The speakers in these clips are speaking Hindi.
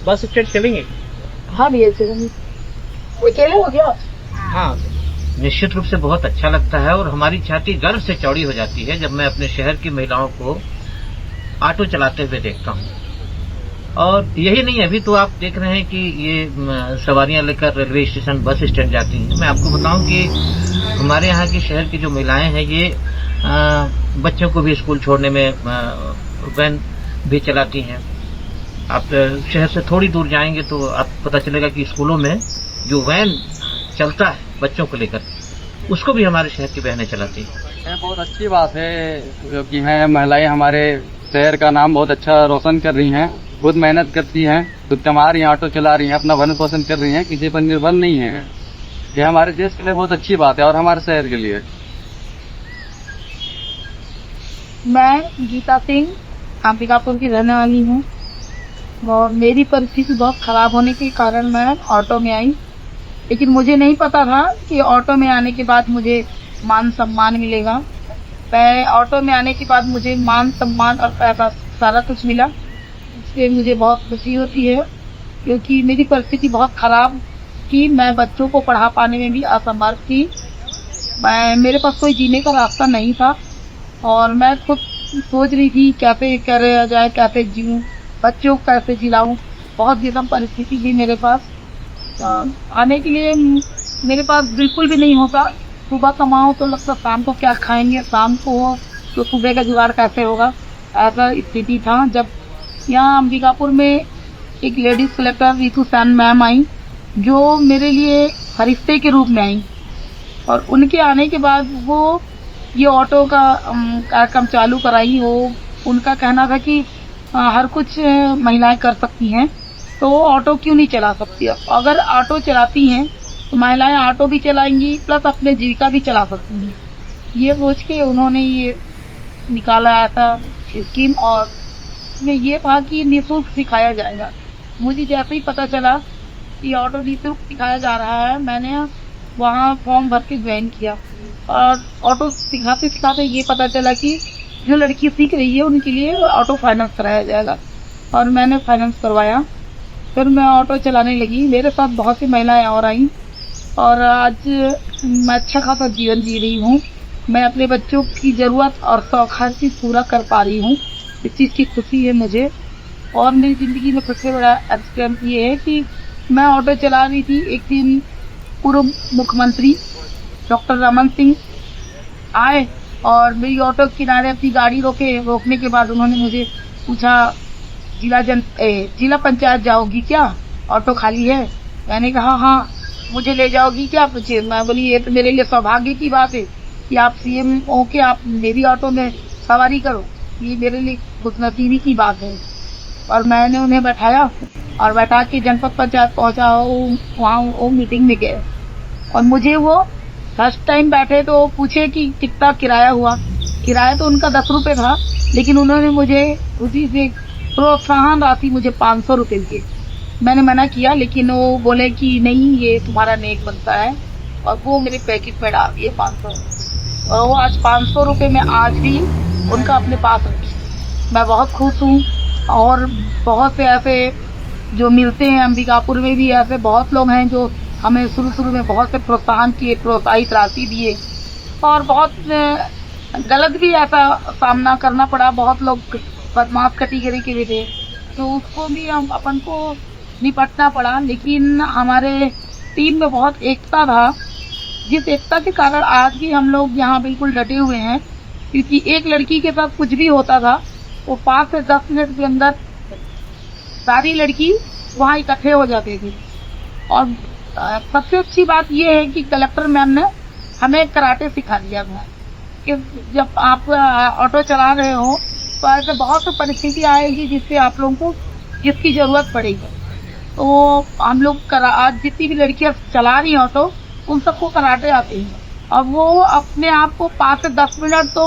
बस स्टैंड चलेंगे? हाँ भैया चलेंगे। अकेले हो क्या? हाँ, निश्चित रूप से बहुत अच्छा लगता है और हमारी छाती गर्व से चौड़ी हो जाती है जब मैं अपने शहर की महिलाओं को ऑटो चलाते हुए देखता हूँ। और यही नहीं, अभी तो आप देख रहे हैं कि ये सवारियां लेकर रेलवे स्टेशन, बस स्टैंड जाती हैं। मैं आपको बताऊं कि हमारे यहाँ की शहर की जो महिलाएं हैं ये बच्चों को भी स्कूल छोड़ने में वैन भी चलाती हैं। आप शहर से थोड़ी दूर जाएंगे तो आपको पता चलेगा कि स्कूलों में जो वैन चलता है बच्चों को लेकर, उसको भी हमारे शहर की बहनें चलाती हैं। ये बहुत अच्छी बात है क्योंकि हैं महिलाएं हमारे शहर का नाम बहुत अच्छा रोशन कर रही हैं, खुद मेहनत करती हैं, खुद कमा रही हैं, ऑटो चला रही हैं, अपना भरण पोषण कर रही हैं, किसी पर निर्भर नहीं है। ये हमारे देश के लिए बहुत अच्छी बात है और हमारे शहर के लिए। मैं गीता सिंह अंबिकापुर की रहने वाली हूँ और मेरी परिस्थिति बहुत खराब होने के कारण मैं ऑटो में आई, लेकिन मुझे नहीं पता था कि ऑटो में आने के बाद मुझे मान सम्मान मिलेगा। मैं ऑटो में आने के बाद मुझे मान सम्मान और पैसा सारा कुछ मिला, इसलिए मुझे बहुत खुशी होती है क्योंकि मेरी परिस्थिति बहुत खराब थी। मैं बच्चों को पढ़ा पाने में भी असमर्थ थी। मेरे पास कोई जीने का रास्ता नहीं था और मैं खुद सोच रही थी कैसे करा जाए, कैसे जीऊँ, बच्चों को कैसे जिलाऊँ। बहुत विषम परिस्थिति थी मेरे पास। आने के लिए मेरे पास बिल्कुल भी नहीं होता। सुबह कमाओ तो लगता शाम को क्या खाएंगे, शाम को हो तो सुबह का जुगाड़ कैसे होगा, ऐसा स्थिति था। जब यहाँ अंबिकापुर में एक ladies collector Ritu Sen ma'am आई, जो मेरे लिए फरिश्ते के रूप में आई और उनके आने के बाद वो ये ऑटो का कार्यक्रम चालू कराई। वो उनका कहना था कि हर कुछ महिलाएं कर सकती हैं तो ऑटो क्यों नहीं चला सकती। अगर ऑटो चलाती हैं तो महिलाएं ऑटो भी चलाएंगी प्लस अपने जीविका भी चला सकती हैं। ये सोच के उन्होंने ये निकाला था स्कीम और इसमें ये था कि निःशुल्क सिखाया जाएगा। मुझे जैसे ही पता चला कि ऑटो निःशुल्क सिखाया जा रहा है, मैंने वहाँ फॉर्म भर के ज्वाइन किया और ऑटो सिखाते सिखाते ये पता चला कि जो लड़की सीख रही है उनके लिए ऑटो फाइनेंस कराया जाएगा और मैंने फाइनेंस करवाया। फिर मैं ऑटो चलाने लगी, मेरे साथ बहुत सी महिलाएं और आईं और आज मैं अच्छा खासा जीवन जी रही हूँ। मैं अपने बच्चों की ज़रूरत और शौक हर चीज़ पूरा कर पा रही हूँ, इस चीज़ की खुशी है मुझे। और मेरी ज़िंदगी में सबसे बड़ा एक्सीडेंट ये है कि मैं ऑटो चला रही थी, एक दिन पूर्व मुख्यमंत्री डॉक्टर रमन सिंह आए और मेरी ऑटो किनारे अपनी गाड़ी रोकने के बाद उन्होंने मुझे पूछा जिला पंचायत जाओगी क्या, ऑटो खाली है। मैंने कहा हाँ, मुझे ले जाओगी क्या पूछे। मैं बोली ये तो मेरे लिए सौभाग्य की बात है कि आप सीएम हो के आप मेरी ऑटो में सवारी करो, ये मेरे लिए खुशनसीबी की बात है। और मैंने उन्हें बैठाया और बैठा के जनपद पंचायत पहुंचा। वहाँ वो मीटिंग में गए और मुझे वो फर्स्ट टाइम बैठे तो पूछे कि कितना किराया हुआ। किराया तो उनका 10 रुपये था, लेकिन उन्होंने मुझे उसी से प्रोत्साहन राशि मुझे 500 रुपये दिए। मैंने मना किया, लेकिन वो बोले कि नहीं ये तुम्हारा नेक बनता है और वो मेरे पैकेट में डाल दिए 500। और वो आज 500 रुपये में आज भी उनका अपने पास रखी। मैं बहुत खुश हूँ और बहुत से ऐसे जो मिलते हैं अंबिकापुर में भी ऐसे बहुत लोग हैं जो हमें शुरू में बहुत से प्रोत्साहन किए, प्रोत्साहित राशि दिए और बहुत गलत भी ऐसा सामना करना पड़ा। बहुत लोग बदमाश कैटेगरी के भी थे तो उसको भी हम अपन को निपटना पड़ा, लेकिन हमारे टीम में बहुत एकता था, जिस एकता के कारण आज भी हम लोग यहाँ बिल्कुल डटे हुए हैं। क्योंकि एक लड़की के साथ कुछ भी होता था वो 5 से 10 मिनट के अंदर सारी लड़की वहाँ इकट्ठे हो जाती थी। और सबसे अच्छी बात यह है कि कलेक्टर मैम ने हमें कराटे सिखा दिया था कि जब आप ऑटो चला रहे हो तो ऐसे बहुत सी परिस्थिति आएगी जिससे आप लोगों को जिसकी ज़रूरत पड़ेगी। तो हम लोग आज जितनी भी लड़कियां चला रही हैं ऑटो, उन सबको कराटे आते हैं और वो अपने आप को 5 से 10 मिनट तो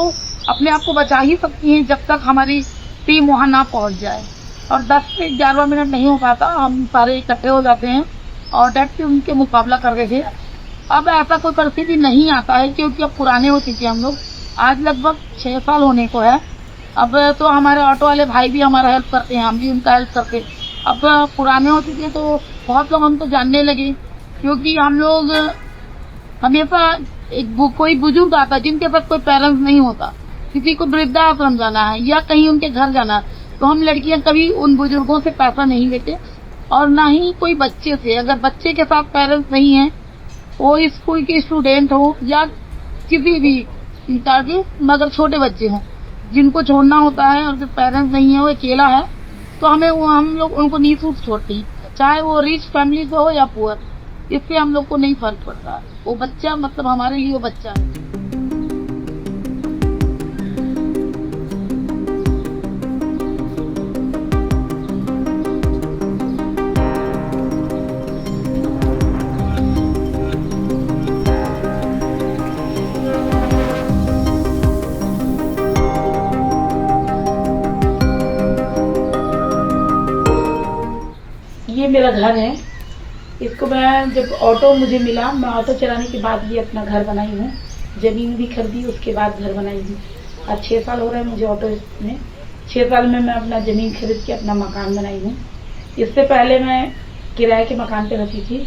अपने आप को बचा ही सकती हैं जब तक हमारी टीम वहाँ ना पहुँच जाए। और 10 से 11 मिनट नहीं हो पाता, हम सारे इकट्ठे हो जाते हैं और डट के उनके मुकाबला कर रहे थे। अब ऐसा कोई परिस्थिति नहीं आता है क्योंकि अब पुराने हो चुके हैं हम लोग। आज लगभग 6 साल होने को है। अब तो हमारे ऑटो वाले भाई भी हमारा हेल्प करते हैं, हम भी उनका हेल्प करते हैं। अब पुराने होते थे तो बहुत लोग हमको जानने लगे, क्योंकि हम लोग हमेशा कोई बुजुर्ग आता जिनके पास कोई पेरेंट्स नहीं होता, किसी को वृद्धाश्रम जाना है या कहीं उनके घर जाना है, तो हम लड़कियां कभी उन बुजुर्गों से पैसा नहीं लेते और ना ही कोई बच्चे से। अगर बच्चे के साथ पेरेंट्स नहीं है, वो स्कूल के स्टूडेंट हो या किसी भी ताकि मगर छोटे बच्चे हों जिनको छोड़ना होता है और जो पेरेंट्स नहीं है, वो अकेला है, तो हम लोग उनको निःशुल्क छोड़ते हैं, चाहे वो रिच फैमिली से हो या पुअर। इससे हम लोग को नहीं फर्क पड़ता। वो बच्चा मतलब हमारे लिए वो बच्चा है। ये मेरा घर है। इसको मैं जब ऑटो मुझे मिला, मैं ऑटो चलाने के बाद भी अपना घर बनाई हूँ। जमीन भी खरीदी, उसके बाद घर बनाई हूँ। आज 6 साल हो रहे हैं मुझे ऑटो में। 6 साल में मैं अपना जमीन खरीद के अपना मकान बनाई हूँ। इससे पहले मैं किराए के मकान पे रहती थी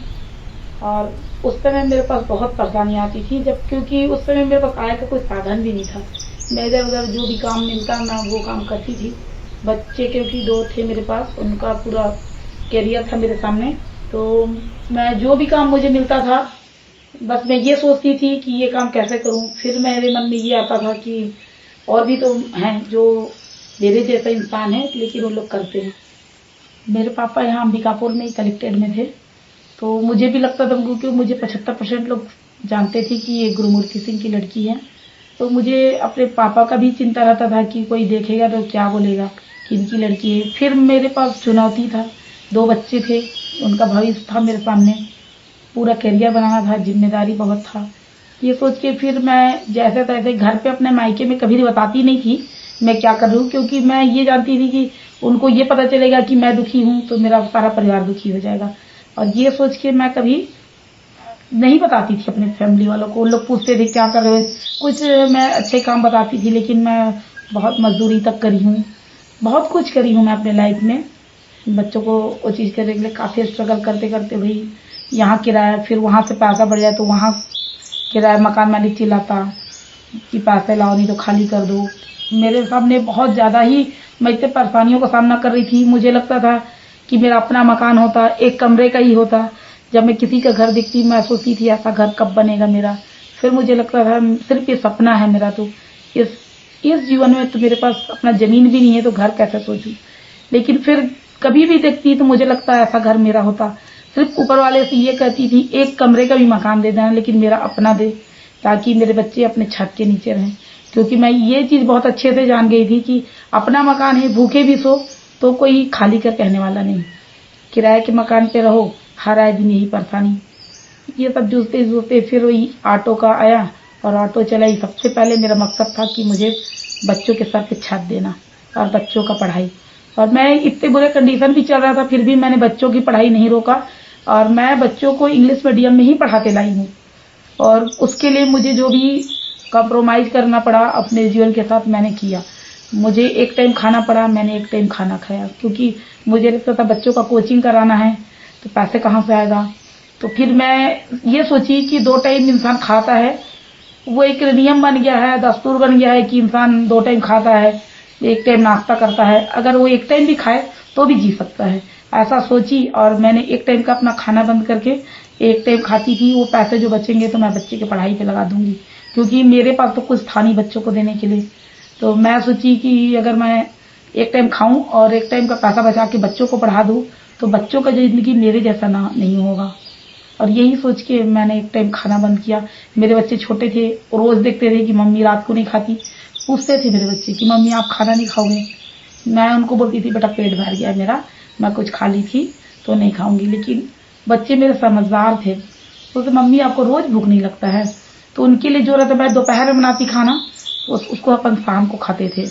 और उस समय मेरे पास बहुत परेशानी आती थी, क्योंकि उस समय मेरे पास आय का कोई साधन भी नहीं था। मैं इधर उधर जो भी काम मिलता मैं वो काम करती थी। बच्चे क्योंकि 2 थे मेरे पास, उनका पूरा कैरियर था मेरे सामने, तो मैं जो भी काम मुझे मिलता था बस मैं ये सोचती थी कि ये काम कैसे करूं। फिर मेरे मन में ये आता था कि और भी तो हैं जो मेरे जैसा इंसान है, लेकिन वो लोग करते हैं। मेरे पापा यहाँ अंबिकापुर में कलेक्टेड में थे, तो मुझे भी लगता था, क्योंकि मुझे 75% लोग जानते थे कि ये गुरुमूर्ति सिंह की लड़की है, तो मुझे अपने पापा का भी चिंता रहता था कि कोई देखेगा तो क्या बोलेगा कि इनकी लड़की है। फिर मेरे पास चुनौती था, 2 बच्चे थे, उनका भविष्य था मेरे सामने, पूरा करियर बनाना था, जिम्मेदारी बहुत था। ये सोच के फिर मैं जैसे तैसे घर पे अपने मायके में कभी बताती नहीं थी मैं क्या कर रही हूँ, क्योंकि मैं ये जानती थी कि उनको ये पता चलेगा कि मैं दुखी हूँ तो मेरा सारा परिवार दुखी हो जाएगा। और ये सोच के मैं कभी नहीं बताती थी अपने फैमिली वालों को। उन लोग पूछते थे क्या कर रहे हो, कुछ मैं अच्छे काम बताती थी, लेकिन मैं बहुत मजदूरी तक करी हूँ, बहुत कुछ करी हूँ मैं अपने लाइफ में। बच्चों को वो चीज़ करने के लिए काफ़ी स्ट्रगल करते करते भाई यहाँ किराया, फिर वहाँ से पैसा बढ़ जाए तो वहाँ किराया, मकान मालिक चिल्लाता कि पैसे लाओ नहीं तो खाली कर दो। मेरे सामने बहुत ज़्यादा ही मैं इतने परेशानियों का सामना कर रही थी। मुझे लगता था कि मेरा अपना मकान होता, 1 कमरे का ही होता। जब मैं किसी का घर देखती मैं सोचती थी ऐसा घर कब बनेगा मेरा। फिर मुझे लगता था सिर्फ ये सपना है मेरा, तो इस जीवन में तो मेरे पास अपना ज़मीन भी नहीं है तो घर कैसे सोचूं। लेकिन फिर कभी भी देखती तो मुझे लगता है ऐसा घर मेरा होता। सिर्फ ऊपर वाले से ये कहती थी 1 कमरे का भी मकान दे देना, लेकिन मेरा अपना दे, ताकि मेरे बच्चे अपने छत के नीचे रहें। क्योंकि मैं ये चीज़ बहुत अच्छे से जान गई थी कि अपना मकान है, भूखे भी सो तो कोई खाली कर कहने वाला नहीं। किराए के मकान पे रहो, हर आए दिन यही परेशानी। ये सब जूझते जूझते फिर वही ऑटो का आया और ऑटो चलाई। सबसे पहले मेरा मकसद था कि मुझे बच्चों के सर पे छत देना और बच्चों का पढ़ाई। और मैं इतने बुरे कंडीशन भी चल रहा था, फिर भी मैंने बच्चों की पढ़ाई नहीं रोका और मैं बच्चों को इंग्लिश मीडियम में ही पढ़ाते लाई हूँ। और उसके लिए मुझे जो भी कॉम्प्रोमाइज़ करना पड़ा अपने जीवन के साथ मैंने किया। मुझे 1 टाइम खाना पड़ा, मैंने 1 टाइम खाना खाया, क्योंकि मुझे लगता था बच्चों का कोचिंग कराना है तो पैसे कहाँ से आएगा। तो फिर मैं ये सोची कि 2 टाइम इंसान खाता है, वो एक नियम बन गया है, दस्तूर बन गया है कि इंसान 2 टाइम खाता है, 1 टाइम नाश्ता करता है। अगर वो 1 टाइम भी खाए तो भी जी सकता है, ऐसा सोची। और मैंने 1 टाइम का अपना खाना बंद करके 1 टाइम खाती थी। वो पैसे जो बचेंगे तो मैं बच्चे की पढ़ाई पे लगा दूंगी, क्योंकि मेरे पास तो कुछ था नहीं बच्चों को देने के लिए। तो मैं सोची कि अगर मैं 1 टाइम खाऊं और 1 टाइम का पैसा बचा के बच्चों को पढ़ा दूं तो बच्चों का जिंदगी मेरे जैसा नहीं होगा। और यही सोच के मैंने 1 टाइम खाना बंद किया। मेरे बच्चे छोटे थे, रोज देखते थे कि मम्मी रात को नहीं खाती, पूछते थे मेरे बच्चे कि मम्मी आप खाना नहीं खाओगे। मैं उनको बोलती थी बेटा पेट भर गया मेरा, मैं कुछ खा ली थी तो नहीं खाऊंगी। लेकिन बच्चे मेरे समझदार थे, बोलते मम्मी आपको रोज भूख नहीं लगता है। तो उनके लिए जो रहता मैं दोपहर में बनाती खाना उसको अपन शाम को खाते थे।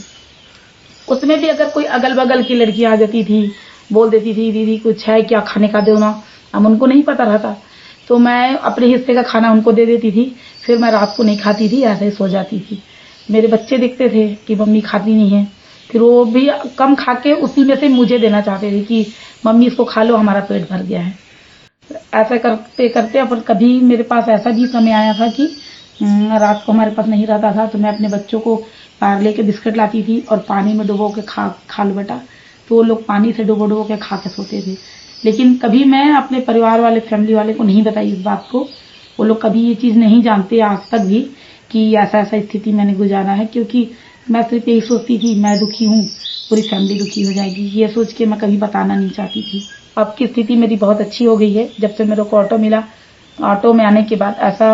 उसमें भी अगर कोई अगल बगल की लड़की आ जाती थी, बोल देती थी दीदी कुछ है क्या खाने का दो ना, अब उनको नहीं पता रहता तो मैं अपने हिस्से का खाना उनको दे देती थी। फिर मैं रात को नहीं खाती थी, ऐसे ही सो जाती थी। मेरे बच्चे देखते थे कि मम्मी खाती नहीं है फिर वो भी कम खा के उसी में से मुझे देना चाहते थे कि मम्मी इसको खा लो, हमारा पेट भर गया है। ऐसा करते करते अपन कभी मेरे पास ऐसा भी समय आया था कि रात को हमारे पास नहीं रहता था, तो मैं अपने बच्चों को पार्ले के बिस्किट लाती थी और पानी में डुबो के खा लो बेटा, तो वो लोग पानी से डुबो के खा के सोते थे। लेकिन कभी मैं अपने परिवार वाले, फैमिली वाले को नहीं बताई इस बात को। वो लोग कभी ये चीज़ नहीं जानते आज तक भी कि ऐसा ऐसा स्थिति मैंने गुजारा है, क्योंकि मैं सिर्फ यही सोचती थी मैं दुखी हूँ, पूरी फैमिली दुखी हो जाएगी, ये सोच के मैं कभी बताना नहीं चाहती थी। अब की स्थिति मेरी बहुत अच्छी हो गई है। जब से मेरे को ऑटो मिला, ऑटो में आने के बाद ऐसा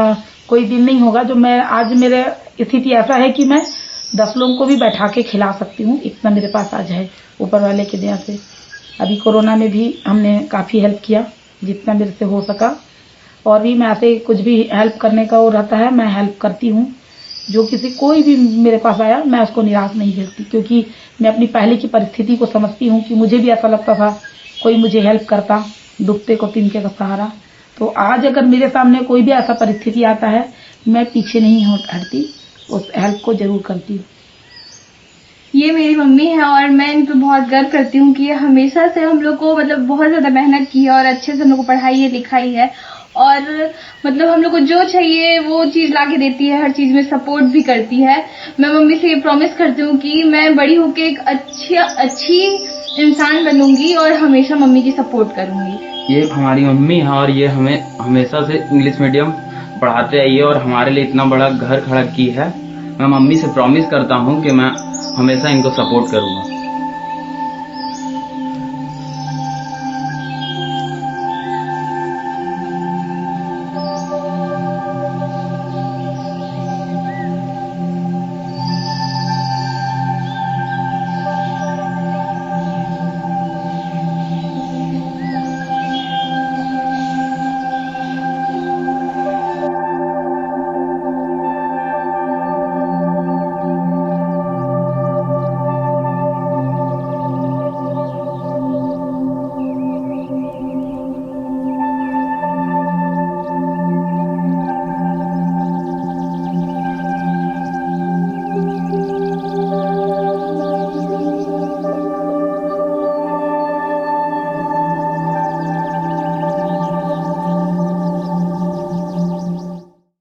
कोई दिन नहीं होगा जो मैं, आज मेरे स्थिति ऐसा है कि मैं 10 लोगों को भी बैठा के खिला सकती हूँ, इतना मेरे पास आज है ऊपर वाले की दया से। अभी कोरोना में भी हमने काफ़ी हेल्प किया जितना मेरे से हो सका, और भी मैं ऐसे कुछ भी हेल्प करने का वो रहता है मैं हेल्प करती हूँ। जो किसी कोई भी मेरे पास आया मैं उसको निराश नहीं भेजती, क्योंकि मैं अपनी पहले की परिस्थिति को समझती हूँ कि मुझे भी ऐसा लगता था कोई मुझे हेल्प करता, दुखते को तिनके का सहारा। तो आज अगर मेरे सामने कोई भी ऐसा परिस्थिति आता है मैं पीछे नहीं हटती, उस हेल्प को जरूर करती हूँ। ये मेरी मम्मी है और मैं इन पर बहुत गर्व करती हूँ कि ये हमेशा से हम लोग को मतलब बहुत ज़्यादा मेहनत की है और अच्छे से हम लोग को पढ़ाई है, लिखाई है, और मतलब हम लोग को जो चाहिए वो चीज़ ला के देती है, हर चीज़ में सपोर्ट भी करती है। मैं मम्मी से ये प्रॉमिस करती हूँ कि मैं बड़ी होकर एक अच्छी इंसान बनूंगी और हमेशा मम्मी की सपोर्ट करूंगी। ये हमारी मम्मी है और ये हमें हमेशा से इंग्लिश मीडियम पढ़ाते आई है और हमारे लिए इतना बड़ा घर खड़ा की है। मैं मम्मी से प्रॉमिस करता हूँ कि मैं हमेशा इनको सपोर्ट करूँगा।